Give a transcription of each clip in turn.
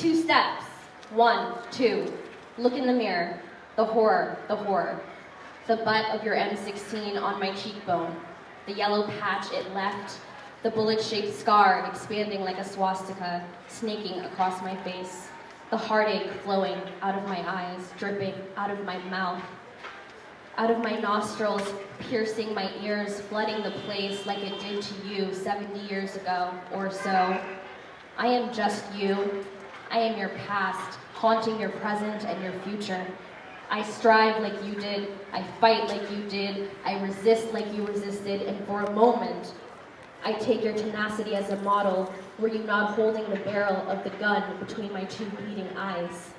2 steps. 1, 2. Look in the mirror. The horror, the horror. The butt of your M16 on my cheekbone. The yellow patch it left. The bullet-shaped scar expanding like a swastika, snaking across my face. The heartache flowing out of my eyes, dripping out of my mouth. Out of my nostrils, piercing my ears, flooding the place like it did to you 70 years ago or so. I am just you. I am your past, haunting your present and your future. I strive like you did, I fight like you did, I resist like you resisted, and for a moment, I take your tenacity as a model, were you not holding the barrel of the gun between my 2 bleeding eyes.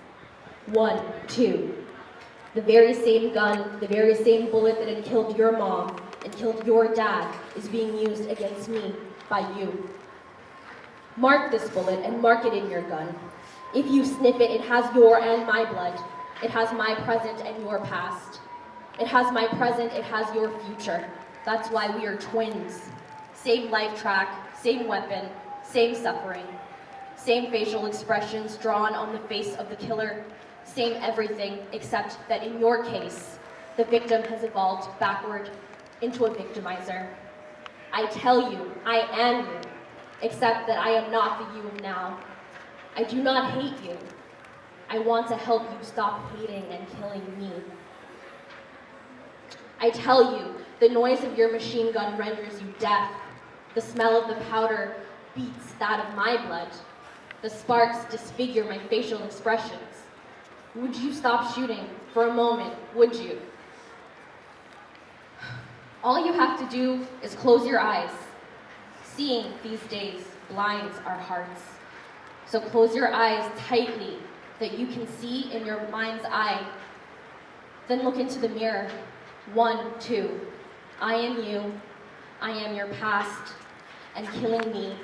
1, 2. The very same gun, the very same bullet that had killed your mom and killed your dad is being used against me by you. Mark this bullet and mark it in your gun. If you sniff it, it has your and my blood. It has my present and your past. It has my present, it has your future. That's why we are twins. Same life track, same weapon, same suffering. Same facial expressions drawn on the face of the killer. Same everything, except that in your case, the victim has evolved backward into a victimizer. I tell you, I am you, except that I am not the you of now. I do not hate you. I want to help you stop hating and killing me. I tell you, the noise of your machine gun renders you deaf. The smell of the powder beats that of my blood. The sparks disfigure my facial expressions. Would you stop shooting for a moment, would you? All you have to do is close your eyes. Seeing these days blinds our hearts. So close your eyes tightly that you can see in your mind's eye. Then look into the mirror. 1, 2. I am you. I am your past. And killing me,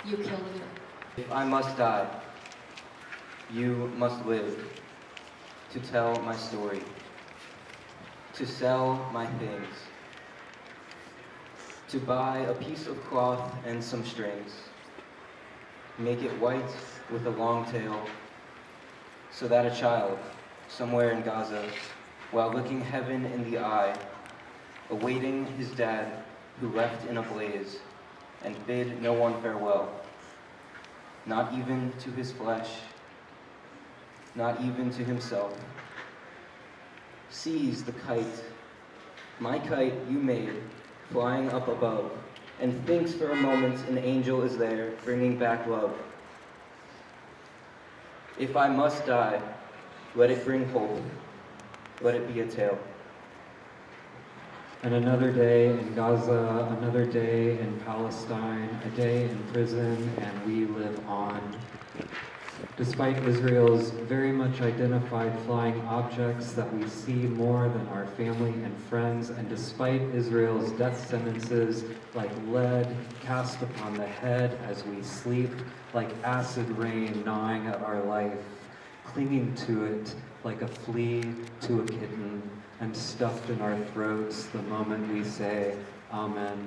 you kill you. If I must die, you must live to tell my story, to sell my things, to buy a piece of cloth and some strings, make it white with a long tail, so that a child, somewhere in Gaza, while looking heaven in the eye, awaiting his dad who left in a blaze, and bid no one farewell, not even to his flesh, not even to himself, sees the kite, my kite you made, flying up above, and thinks for a moment an angel is there, bringing back love. If I must die, let it bring hope, let it be a tale. And another day in Gaza, another day in Palestine, a day in prison, and we live on. Despite Israel's very much identified flying objects that we see more than our family and friends, and despite Israel's death sentences like lead cast upon the head as we sleep, like acid rain gnawing at our life, clinging to it like a flea to a kitten, and stuffed in our throats the moment we say, Amen.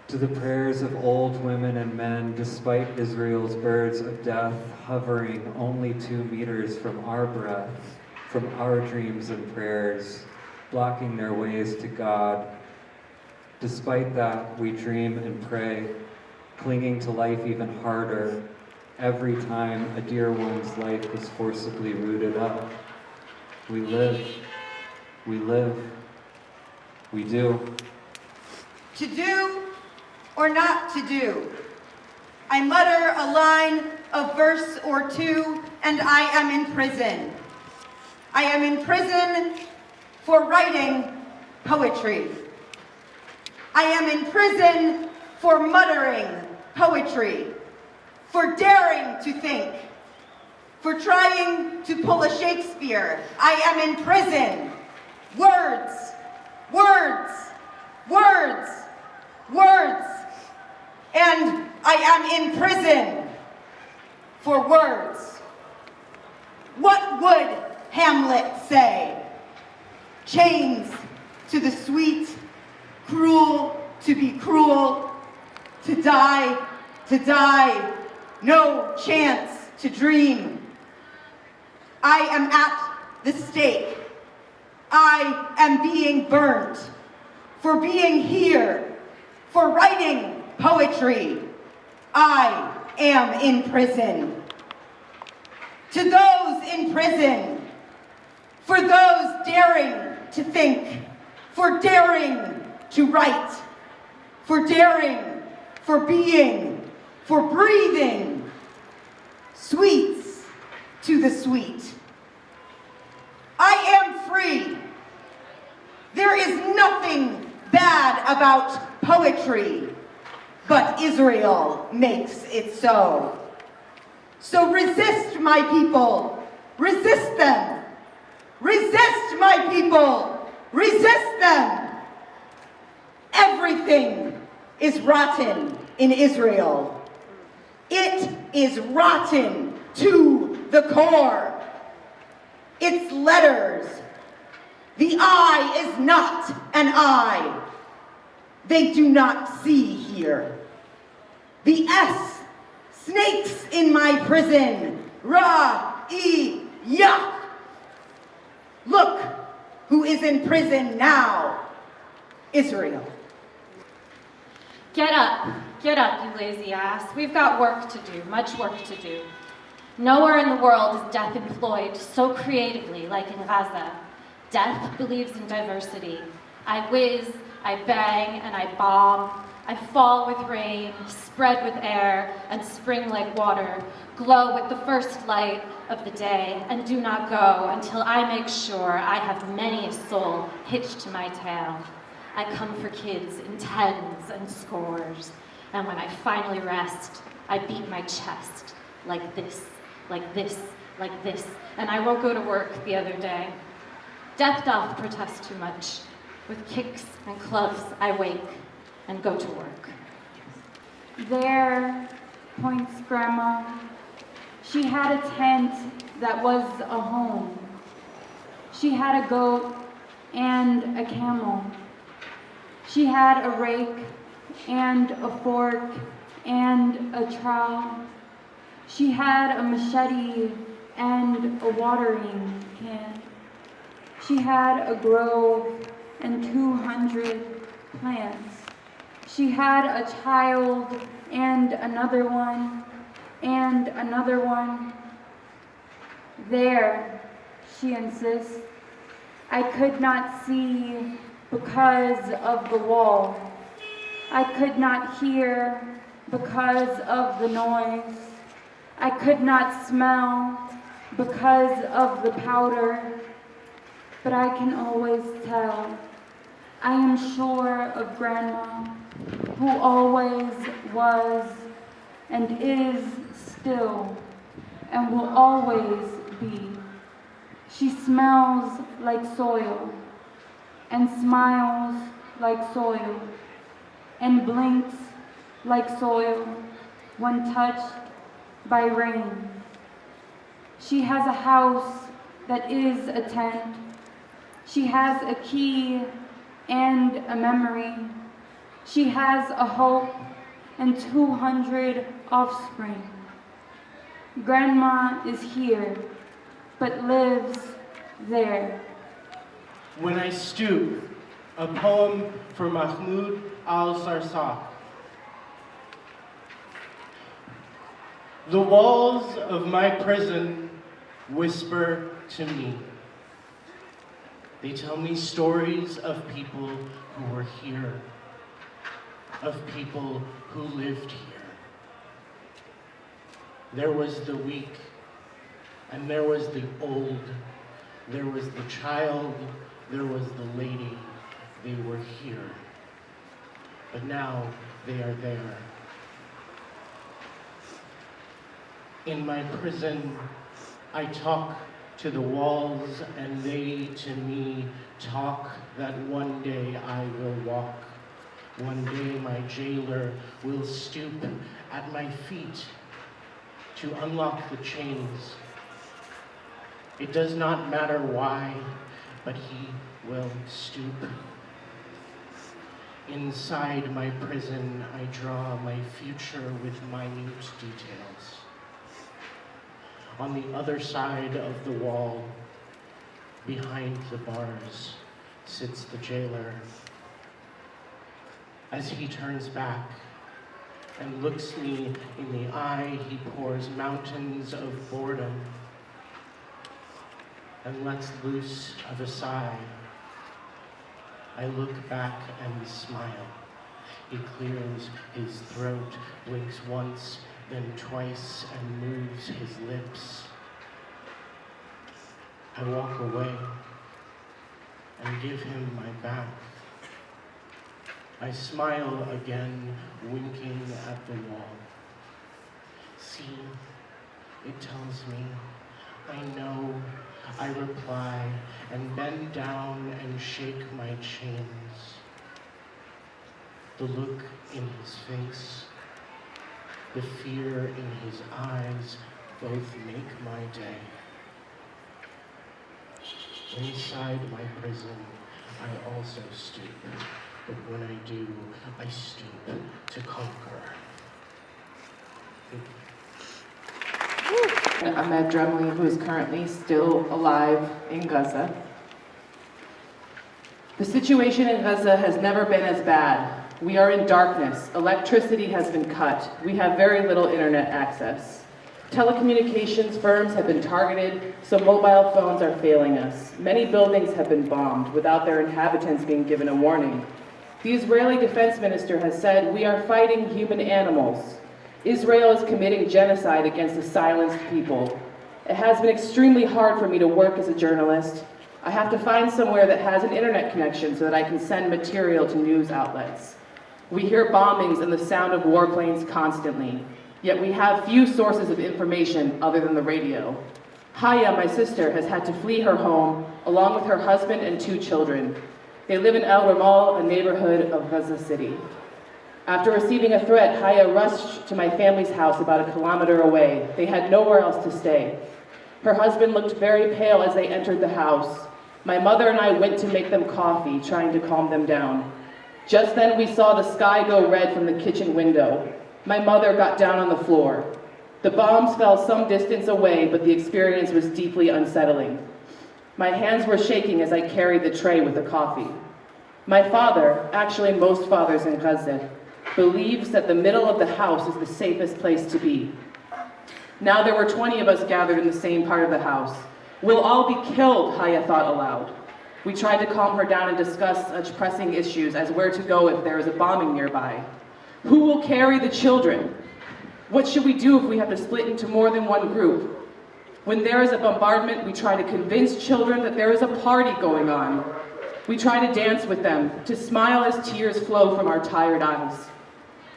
To the prayers of old women and men, despite Israel's birds of death hovering only 2 meters from our breath, from our dreams and prayers, blocking their ways to God. Despite that, we dream and pray, clinging to life even harder, every time a dear one's life is forcibly rooted up. We live, we do. To do or not to do. I mutter a line, a verse or two, and I am in prison. I am in prison for writing poetry. I am in prison for muttering poetry, for daring to think, for trying to pull a Shakespeare. I am in prison. Words, words, words, words. And I am in prison for words. What would Hamlet say? Chains to the sweet, cruel to be cruel, to die, no chance to dream. I am at the stake. I am being burnt for being here, for writing poetry. I am in prison. To those in prison, for those daring to think, for daring to write, for daring, for being, for breathing, sweets to the sweet. I am free. There is nothing bad about poetry, but Israel makes it so. So resist, my people. Resist them. Resist, my people. Resist them. Everything is rotten in Israel. It is rotten to the core. Its letters. The I is not an I. They do not see here. The S snakes in my prison. Ra-e-yak. Look who is in prison now. Israel. Get up, you lazy ass. We've got work to do, much work to do. Nowhere in the world is death employed so creatively like in Gaza. Death believes in diversity. I whiz, I bang, and I bomb. I fall with rain, spread with air, and spring like water, glow with the first light of the day, and do not go until I make sure I have many a soul hitched to my tail. I come for kids in tens and scores, and when I finally rest, I beat my chest like this, like this, like this, and I won't go to work the other day. Death doth protest too much. With kicks and clubs I wake and go to work. There, points Grandma, she had a tent that was a home. She had a goat and a camel. She had a rake and a fork and a trowel. She had a machete and a watering can. She had a grove and 200 plants. She had a child and another one and another one. There, she insists, I could not see because of the wall. I could not hear because of the noise. I could not smell because of the powder. But I can always tell. I am sure of Grandma, who always was and is still and will always be. She smells like soil and smiles like soil and blinks like soil when touched by rain. She has a house that is a tent. She has a key and a memory. She has a hope and 200 offspring. Grandma is here, but lives there. When I Stoop, a poem for Mahmoud al-Sarsak. The walls of my prison whisper to me. They tell me stories of people who were here, of people who lived here. There was the weak, and there was the old, there was the child, there was the lady. They were here, but now they are there. In my prison, I talk to the walls, and they to me talk that one day I will walk. One day my jailer will stoop at my feet to unlock the chains. It does not matter why, but he will stoop. Inside my prison, I draw my future with minute details. On the other side of the wall, behind the bars, sits the jailer. As he turns back and looks me in the eye, he pours mountains of boredom and lets loose of a sigh. I look back and smile. He clears his throat, blinks once, then twice, and moves his lips. I walk away and give him my back. I smile again, winking at the wall. See, it tells me, I know. I reply and bend down and shake my chains. The look in his face, the fear in his eyes, both make my day. Inside my prison, I also stoop, but when I do, I stoop to conquer. Ahmed Drumley, who is currently still alive in Gaza. The situation in Gaza has never been as bad. We are in darkness. Electricity has been cut. We have very little internet access. Telecommunications firms have been targeted, so mobile phones are failing us. Many buildings have been bombed without their inhabitants being given a warning. The Israeli defense minister has said, "We are fighting human animals." Israel is committing genocide against a silenced people. It has been extremely hard for me to work as a journalist. I have to find somewhere that has an internet connection so that I can send material to news outlets. We hear bombings and the sound of warplanes constantly, yet we have few sources of information other than the radio. Haya, my sister, has had to flee her home along with her husband and 2 children. They live in El Ramal, a neighborhood of Gaza City. After receiving a threat, Haya rushed to my family's house about a kilometer away. They had nowhere else to stay. Her husband looked very pale as they entered the house. My mother and I went to make them coffee, trying to calm them down. Just then we saw the sky go red from the kitchen window. My mother got down on the floor. The bombs fell some distance away, but the experience was deeply unsettling. My hands were shaking as I carried the tray with the coffee. My father, actually most fathers in Gaza, believes that the middle of the house is the safest place to be. Now there were 20 of us gathered in the same part of the house. We'll all be killed, Haya thought aloud. We tried to calm her down and discuss such pressing issues as where to go if there is a bombing nearby. Who will carry the children? What should we do if we have to split into more than one group? When there is a bombardment, we try to convince children that there is a party going on. We try to dance with them, to smile as tears flow from our tired eyes.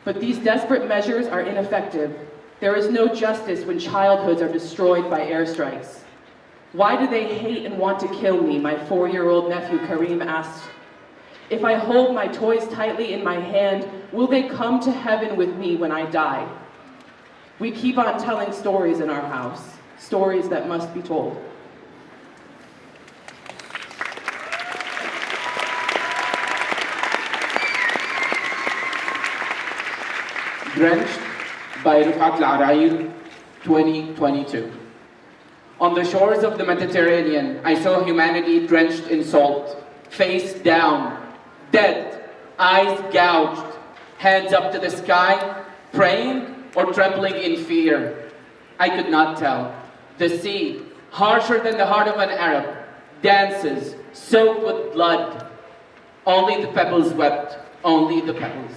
But these desperate measures are ineffective. There is no justice when childhoods are destroyed by airstrikes. Why do they hate and want to kill me? My 4-year-old nephew Kareem asked. If I hold my toys tightly in my hand, will they come to heaven with me when I die? We keep on telling stories in our house, stories that must be told. Drenched by Refaat Alareer, 2022. On the shores of the Mediterranean, I saw humanity drenched in salt, face down, dead, eyes gouged, hands up to the sky, praying or trembling in fear. I could not tell. The sea, harsher than the heart of an Arab, dances, soaked with blood. Only the pebbles wept, only the pebbles.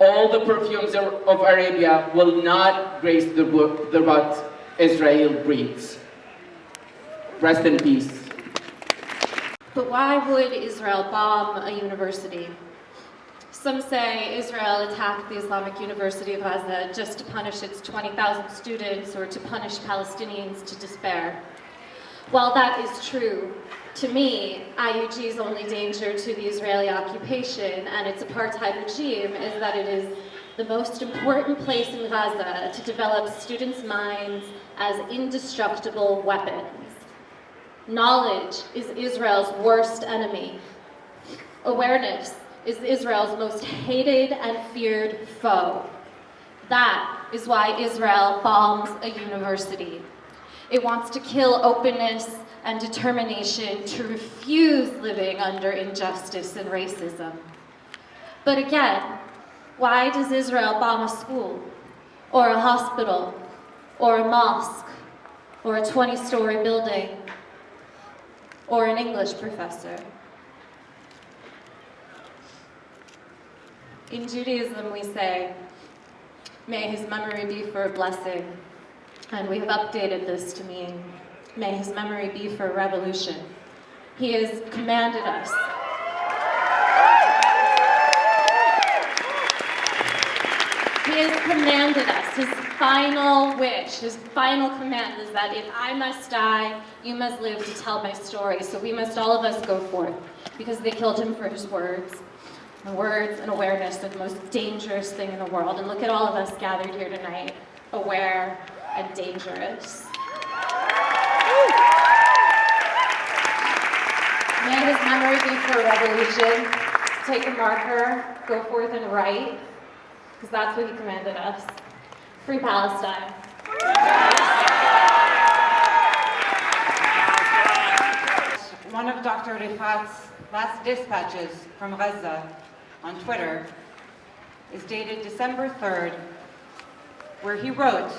All the perfumes of Arabia will not grace the rut Israel breathes. Rest in peace. But why would Israel bomb a university? Some say Israel attacked the Islamic University of Gaza just to punish its 20,000 students or to punish Palestinians to despair. While that is true, to me, IUG's only danger to the Israeli occupation and its apartheid regime is that it is the most important place in Gaza to develop students' minds as indestructible weapons. Knowledge is Israel's worst enemy. Awareness is Israel's most hated and feared foe. That is why Israel bombs a university. It wants to kill openness and determination to refuse living under injustice and racism. But again, why does Israel bomb a school, or a hospital, or a mosque, or a 20-story building, or an English professor? In Judaism, we say, may his memory be for a blessing. And we have updated this to mean, may his memory be for a revolution. He has commanded us. He has commanded us. His final wish, his final command is that if I must die, you must live to tell my story. So we must, all of us, go forth, because they killed him for his words. And words and awareness are the most dangerous thing in the world. And look at all of us gathered here tonight, aware and dangerous. May his memory be for a revolution. Take a marker, go forth and write, because that's what he commanded us. Free Palestine. One of Dr. Refaat's last dispatches from Gaza on Twitter is dated December 3rd, where he wrote,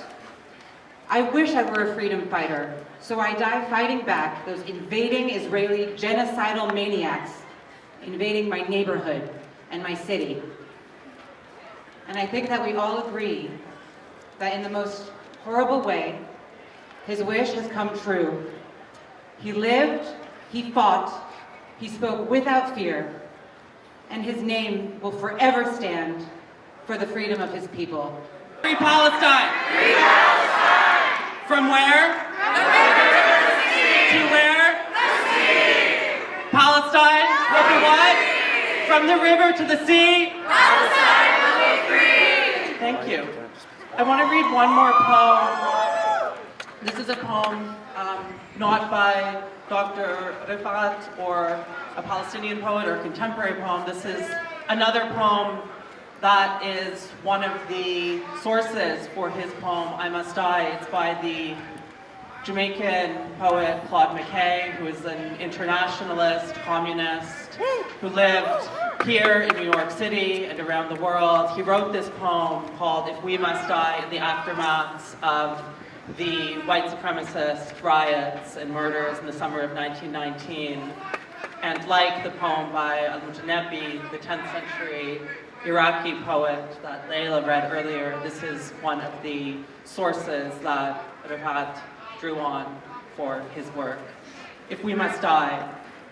"I wish I were a freedom fighter, so I die fighting back those invading Israeli genocidal maniacs invading my neighborhood and my city." And I think that we all agree that in the most horrible way, his wish has come true. He lived, he fought, he spoke without fear, and his name will forever stand for the freedom of his people. Free Palestine! Free Palestine! From where? The river to the sea! To where? The sea! Palestine will be what? From the river to the sea? Palestine will be free! Thank you. I want to read one more poem. This is a poem not by Dr. Refaat or a Palestinian poet or contemporary poem. This is another poem that is one of the sources for his poem, I Must Die. It's by the Jamaican poet Claude McKay, who is an internationalist, communist, who lived here in New York City and around the world. He wrote this poem called If We Must Die in the aftermaths of the white supremacist riots and murders in the summer of 1919. And like the poem by Al-Mutanebi, the 10th century Iraqi poet that Layla read earlier, this is one of the sources that Refaat drew on for his work. If we must die.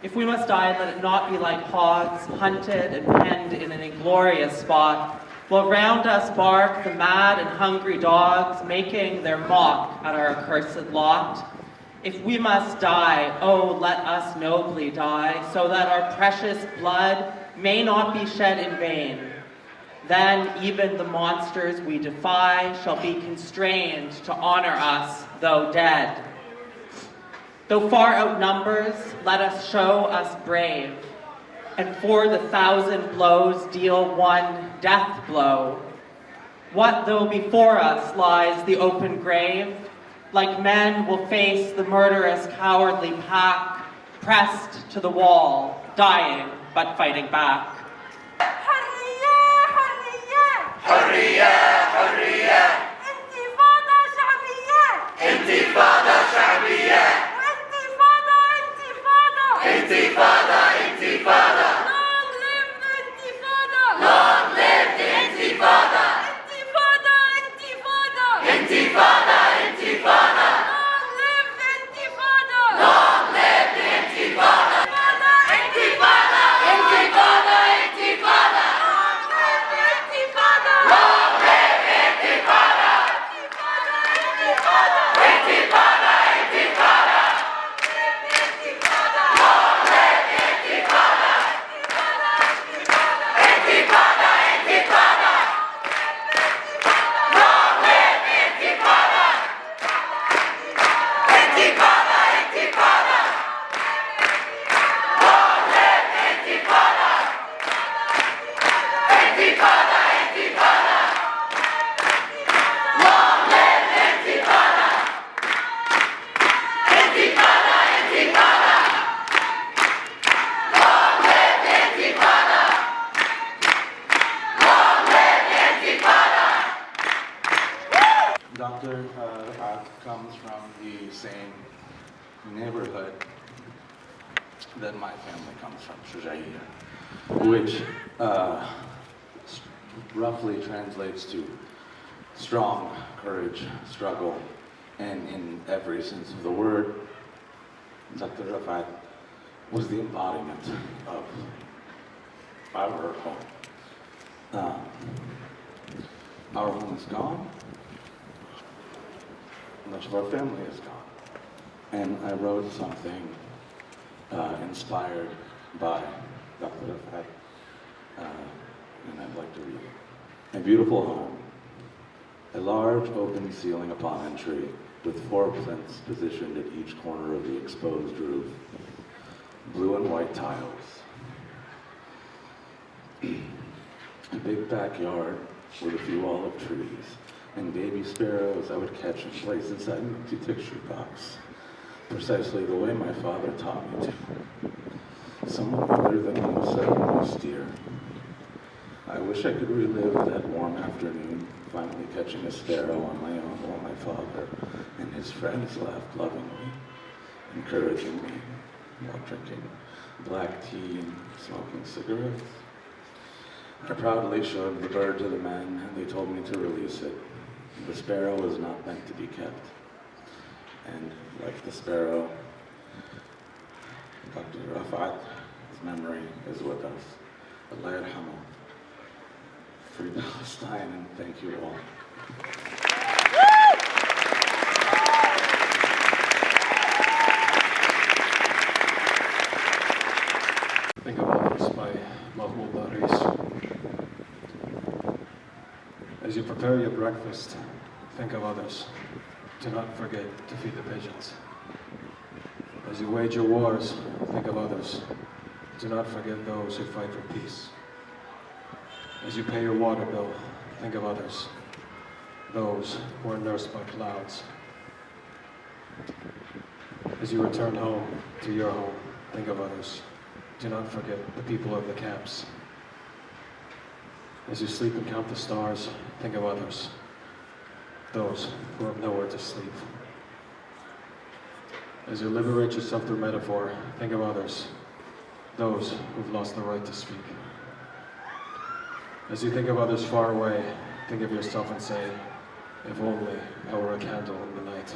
If we must die, let it not be like hogs, hunted and penned in an inglorious spot, while round us bark the mad and hungry dogs, making their mock at our accursed lot. If we must die, oh, let us nobly die, so that our precious blood may not be shed in vain. Then even the monsters we defy shall be constrained to honor us, though dead. Though far outnumbers, let us show us brave, and for the 1,000 blows deal one death blow. What though before us lies the open grave? Like men will face the murderous, cowardly pack, pressed to the wall, dying but fighting back. حرية حرية انتفاضة شعبية انتفاضة شعبية وانتفاضة انتفاضة انتفاضة long live the intifada long live the intifada intifada intifada intifada intifada long live the intifada long live the intifada intifada intifada intifada Refaat comes from the same neighborhood that my family comes from, Shujaiya, which roughly translates to strong, courage, struggle, and in every sense of the word, Dr. Refaat was the embodiment of our home. Our home is gone. Much of our family is gone. And I wrote something inspired by Dr. Refaat, and I'd like to read it. A beautiful home, a large open ceiling upon entry, with 4 plinths positioned at each corner of the exposed roof, blue and white tiles. A big backyard with a few olive trees, and baby sparrows I would catch and place inside an empty picture box, precisely the way my father taught me to. Somewhat other than most dear. I wish I could relive that warm afternoon, finally catching a sparrow on my own while my father and his friends laughed lovingly, encouraging me while drinking black tea and smoking cigarettes. I proudly showed the bird to the men, and they told me to release it. The sparrow was not meant to be kept. And like the sparrow, Dr. Refaat, his memory is with us. Allah yarhamu. Free Palestine, and thank you all. Think about this by Mahmoud Daris. As you prepare your breakfast, think of others. Do not forget to feed the pigeons. As you wage your wars, think of others. Do not forget those who fight for peace. As you pay your water bill, think of others. Those who are nursed by clouds. As you return home to your home, think of others. Do not forget the people of the camps. As you sleep and count the stars, think of others. Those who have nowhere to sleep. As you liberate yourself through metaphor, think of others. Those who've lost the right to speak. As you think of others far away, think of yourself and say, if only I were a candle in the night.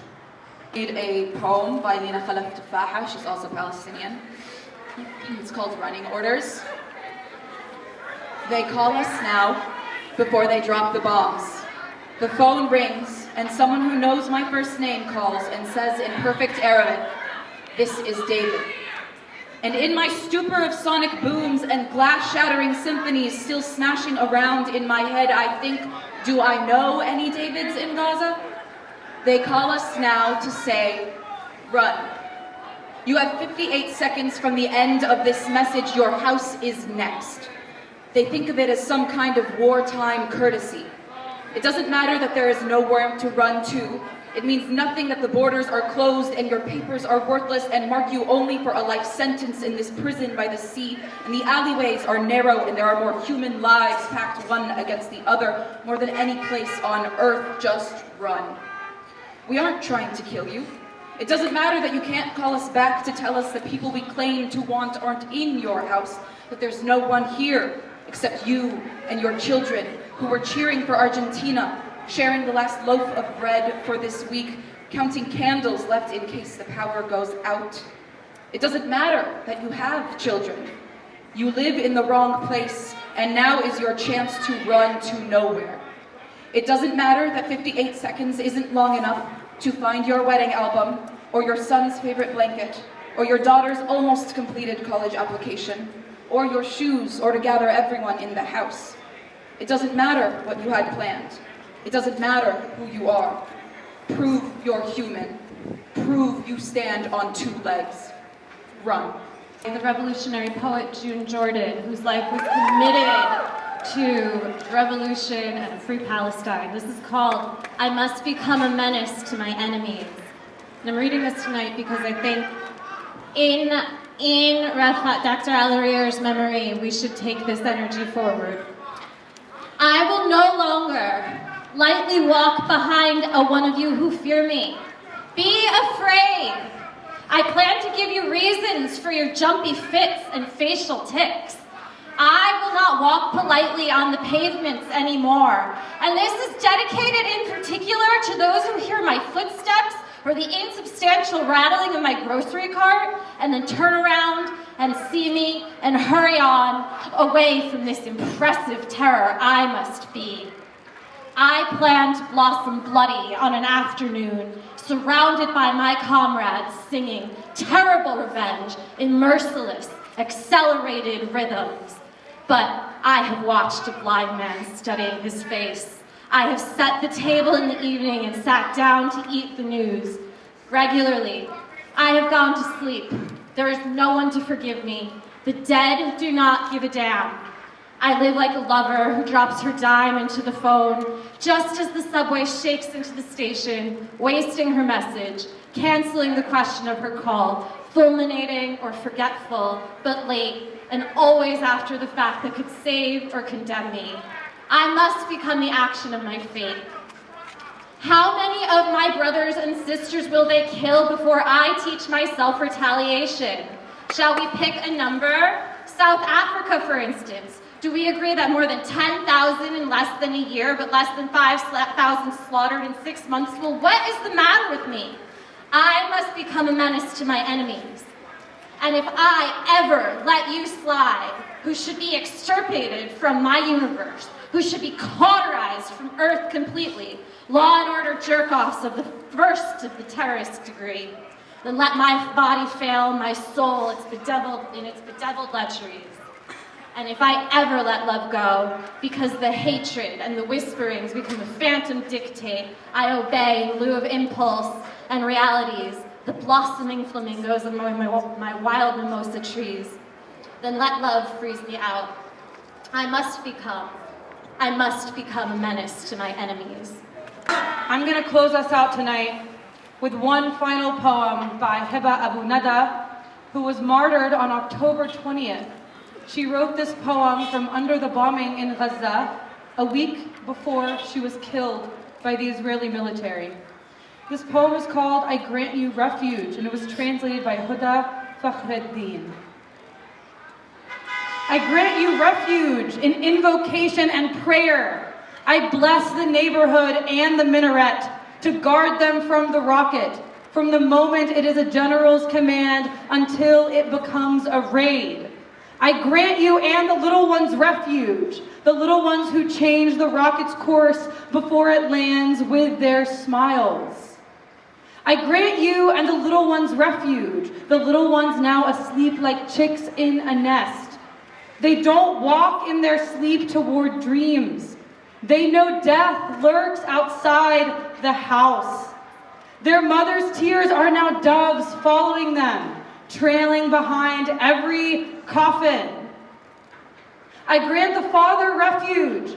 Read a poem by Lina Khalaf Tufaha. She's also Palestinian. It's called Running Orders. They call us now before they drop the bombs. The phone rings and someone who knows my first name calls and says in perfect Arabic, "This is David." And in my stupor of sonic booms and glass-shattering symphonies still smashing around in my head, I think, do I know any Davids in Gaza? They call us now to say, run. You have 58 seconds from the end of this message. Your house is next. They think of it as some kind of wartime courtesy. It doesn't matter that there is nowhere to run to. It means nothing that the borders are closed and your papers are worthless and mark you only for a life sentence in this prison by the sea. And the alleyways are narrow and there are more human lives packed one against the other, more than any place on earth. Just run. We aren't trying to kill you. It doesn't matter that you can't call us back to tell us the people we claim to want aren't in your house, that there's no one here except you and your children who were cheering for Argentina, sharing the last loaf of bread for this week, counting candles left in case the power goes out. It doesn't matter that you have children. You live in the wrong place, and now is your chance to run to nowhere. It doesn't matter that 58 seconds isn't long enough to find your wedding album, or your son's favorite blanket, or your daughter's almost completed college application, or your shoes, or to gather everyone in the house. It doesn't matter what you had planned. It doesn't matter who you are. Prove you're human. Prove you stand on 2 legs. Run. The revolutionary poet June Jordan, whose life was committed to revolution and a free Palestine. This is called I Must Become a Menace to My Enemies. And I'm reading this tonight because I think in Refaat, Dr. Alareer's memory, we should take this energy forward. I will no longer lightly walk behind one of you who fear me. Be afraid. I plan to give you reasons for your jumpy fits and facial tics. I will not walk politely on the pavements anymore. And this is dedicated in particular to those who hear my footsteps or the insubstantial rattling of my grocery cart and then turn around and see me and hurry on away from this impressive terror I must be. I plan to blossom bloody on an afternoon, surrounded by my comrades singing terrible revenge in merciless, accelerated rhythms. But I have watched a blind man studying his face. I have set the table in the evening and sat down to eat the news. Regularly, I have gone to sleep. There is no one to forgive me. The dead do not give a damn. I live like a lover who drops her dime into the phone just as the subway shakes into the station, wasting her message, canceling the question of her call, fulminating or forgetful, but late, and always after the fact that could save or condemn me. I must become the action of my fate. How many of my brothers and sisters will they kill before I teach myself retaliation? Shall we pick a number? South Africa, for instance. Do we agree that more than 10,000 in less than a year, but less than 5,000 slaughtered in 6 months? Well, what is the matter with me? I must become a menace to my enemies. And if I ever let you slide, who should be extirpated from my universe, who should be cauterized from Earth completely, law and order jerk-offs of the first of the terrorist degree, then let my body fail, my soul, its bedeviled lecheries. And if I ever let love go, because the hatred and the whisperings become a phantom dictate, I obey in lieu of impulse and realities, the blossoming flamingos of my wild mimosa trees, then let love freeze me out. I must become a menace to my enemies. I'm going to close us out tonight with one final poem by Hiba Abu Nada, who was martyred on October 20th. She wrote this poem from under the bombing in Gaza a week before she was killed by the Israeli military. This poem is called I Grant You Refuge, and it was translated by Huda Fakhreddin. I grant you refuge in invocation and prayer. I bless the neighborhood and the minaret to guard them from the rocket, from the moment it is a general's command until it becomes a raid. I grant you and the little ones refuge, the little ones who change the rocket's course before it lands with their smiles. I grant you and the little ones refuge, the little ones now asleep like chicks in a nest. They don't walk in their sleep toward dreams. They know death lurks outside the house. Their mother's tears are now doves following them, trailing behind every coffin. I grant the father refuge,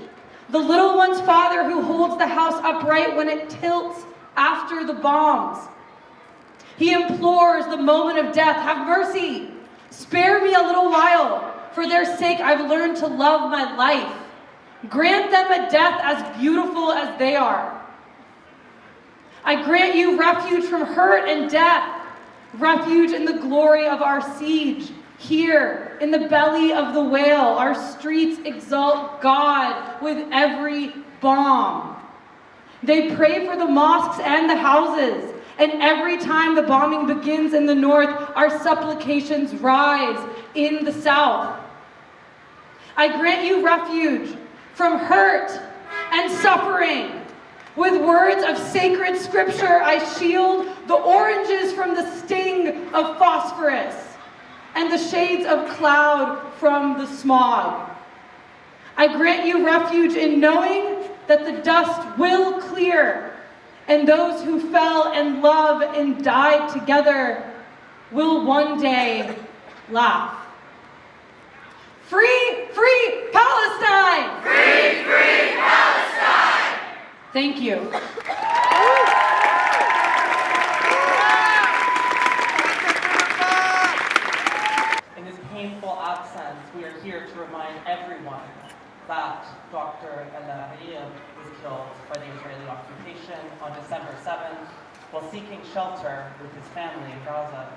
the little one's father who holds the house upright when it tilts after the bombs. He implores the moment of death, have mercy, spare me a little while. For their sake, I've learned to love my life. Grant them a death as beautiful as they are. I grant you refuge from hurt and death, refuge in the glory of our siege. Here, in the belly of the whale, our streets exalt God with every bomb. They pray for the mosques and the houses, and every time the bombing begins in the north, our supplications rise in the south. I grant you refuge from hurt and suffering. With words of sacred scripture, I shield the oranges from the sting of phosphorus and the shades of cloud from the smog. I grant you refuge in knowing that the dust will clear and those who fell in love and died together will one day laugh. Free, free Palestine! Free, free Palestine! Thank you. In this painful absence, we are here to remind everyone that Dr. Alareer was killed by the Israeli occupation on December 7th while seeking shelter with his family in Gaza.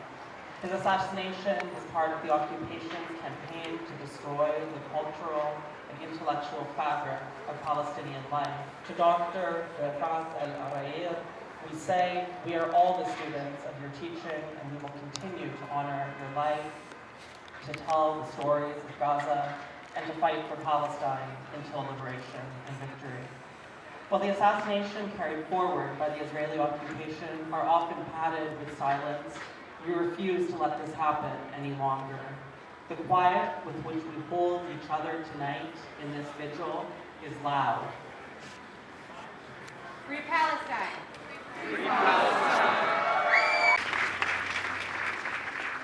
His assassination is part of the occupation's campaign to destroy the cultural and intellectual fabric of Palestinian life. To Dr. Refaat Alareer, we say, we are all the students of your teaching, and we will continue to honor your life, to tell the stories of Gaza, and to fight for Palestine until liberation and victory. While the assassination carried forward by the Israeli occupation are often padded with silence, we refuse to let this happen any longer. The quiet with which we hold each other tonight in this vigil is loud. Free Palestine! Free Palestine!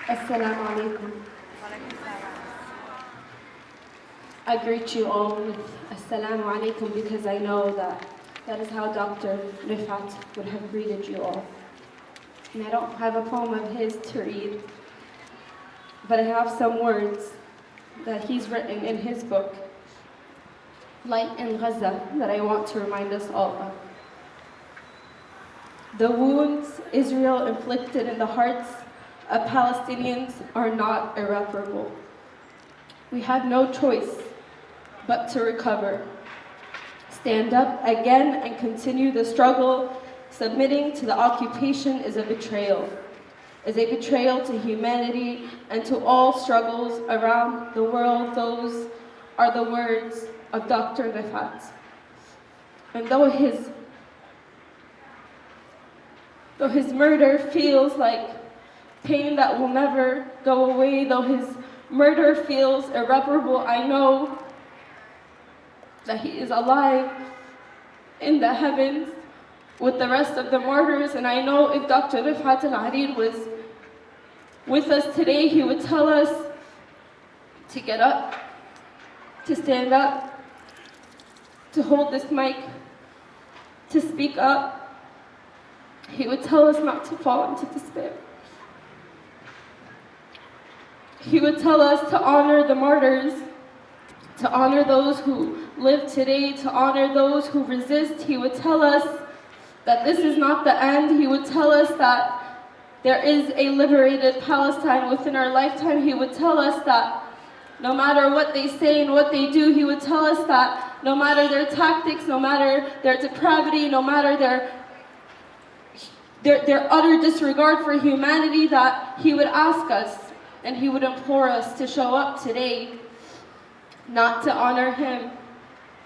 Assalamu alaikum. I greet you all with Assalamu alaikum because I know that is how Dr. Refaat would have greeted you all. And I don't have a poem of his to read, but I have some words that he's written in his book, Light in Gaza, that I want to remind us all of. The wounds Israel inflicted in the hearts of Palestinians are not irreparable. We have no choice but to recover, stand up again and continue the struggle. Submitting to the occupation is a betrayal to humanity and to all struggles around the world. Those are the words of Dr. Refaat. And though his murder feels like pain that will never go away, though his murder feels irreparable, I know that he is alive in the heavens with the rest of the martyrs, and I know if Dr. Refaat Alareer was with us today, he would tell us to get up, to stand up, to hold this mic, to speak up. He would tell us not to fall into despair. He would tell us to honor the martyrs, to honor those who live today, to honor those who resist. He would tell us that this is not the end. He would tell us that there is a liberated Palestine within our lifetime. He would tell us that no matter what they say and what they do, he would tell us that no matter their tactics, no matter their depravity, no matter their utter disregard for humanity, that he would ask us and he would implore us to show up today, not to honor him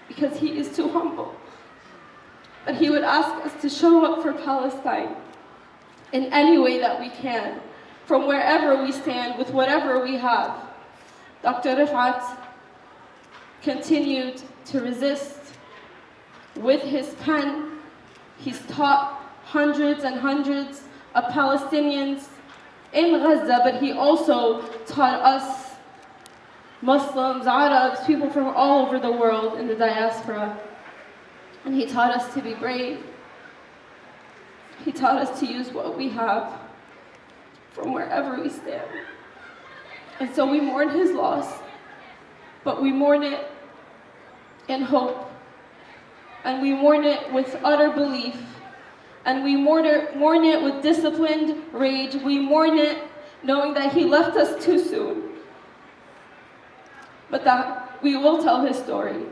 because he is too humble. But he would ask us to show up for Palestine in any way that we can, from wherever we stand, with whatever we have. Dr. Refaat continued to resist with his pen. He's taught hundreds and hundreds of Palestinians in Gaza, but he also taught us Muslims, Arabs, people from all over the world in the diaspora. And he taught us to be brave. He taught us to use what we have from wherever we stand. And so we mourn his loss, but we mourn it in hope. And we mourn it with utter belief. And we mourn it with disciplined rage. We mourn it knowing that he left us too soon. But that we will tell his story.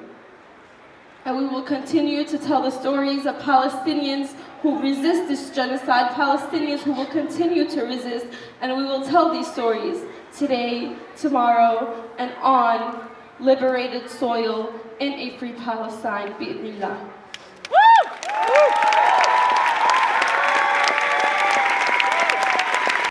And we will continue to tell the stories of Palestinians who resist this genocide, Palestinians who will continue to resist, and we will tell these stories today, tomorrow, and on liberated soil in a free Palestine, bi'idhnillah.